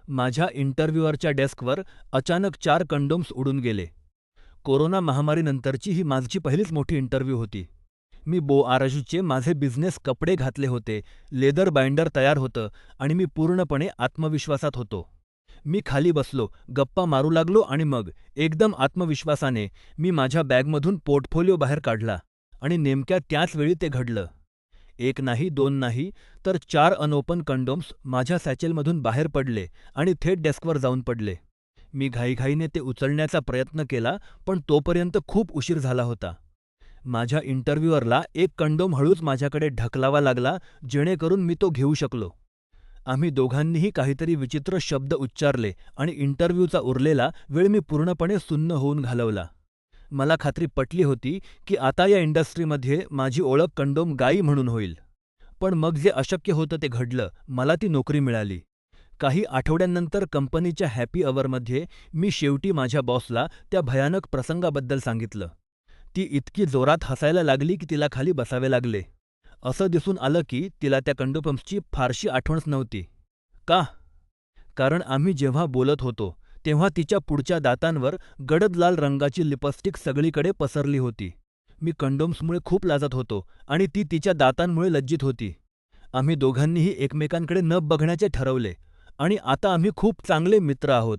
माझ्या इंटरव्ह्यूअरच्या डेस्कवर अचानक 4 कंडोम्स उडून गेले. कोरोना महामारीनंतरची ही माझी पहिलीच मोठी इंटरव्ह्यू होती. मी बोआराजूचे माझे बिझनेस कपडे घातले होते, लेदर बाइंडर तयार होतं आणि मी पूर्णपणे आत्मविश्वासात होतो. मी खाली बसलो, गप्पा मारू लागलो आणि मग, एकदम आत्मविश्वासाने, मी माझ्या बॅगमधून पोर्टफोलिओ बाहेर काढला आणि नेमक्या त्याच वेळी ते घडलं. एक नाही, दोन नाही, तर 4 अनओपन कंडोम्स माझ्या सॅचेलमधून बाहेर पडले आणि थेट डेस्कवर जाऊन पडले. मी घाईघाईने ते उचलण्याचा प्रयत्न केला, पण तोपर्यंत खूप उशीर झाला होता. माझ्या इंटरव्ह्युअरला एक कंडोम हळूच माझ्याकडे ढकलावा लागला, जेणेकरून मी तो घेऊ शकलो. आम्ही दोघांनीही काहीतरी विचित्र शब्द उच्चारले आणि इंटरव्ह्यूचा उरलेला वेळ मी पूर्णपणे सुन्न होऊन घालवला. मला खात्री पटली होती की आता या इंडस्ट्रीमध्ये माझी ओळख कंडोम गाई म्हणून होईल. पण मग जे अशक्य होतं ते घडलं, मला ती नोकरी मिळाली. काही आठवड्यांनंतर कंपनीच्या हॅपी अवरमध्ये मी शेवटी माझ्या बॉसला त्या भयानक प्रसंगाबद्दल सांगितलं. ती इतकी जोरात हसायला लागली की तिला खाली बसावे लागले. असं दिसून आलं की तिला त्या कंडोपम्सची फारशी आठवणच नव्हती. का? कारण आम्ही जेव्हा बोलत होतो, तेव्हा तिच्या पुढच्या दातांवर गडद लाल रंगाची लिपस्टिक सगळीकडे पसरली होती. मी कंडोम्समुळे खूप लाजत होतो आणि ती तिच्या दातांमुळे लज्जित होती. आम्ही दोघांनीही एकमेकांकडे न बघण्याचे ठरवले आणि आता आम्ही खूप चांगले मित्र आहोत.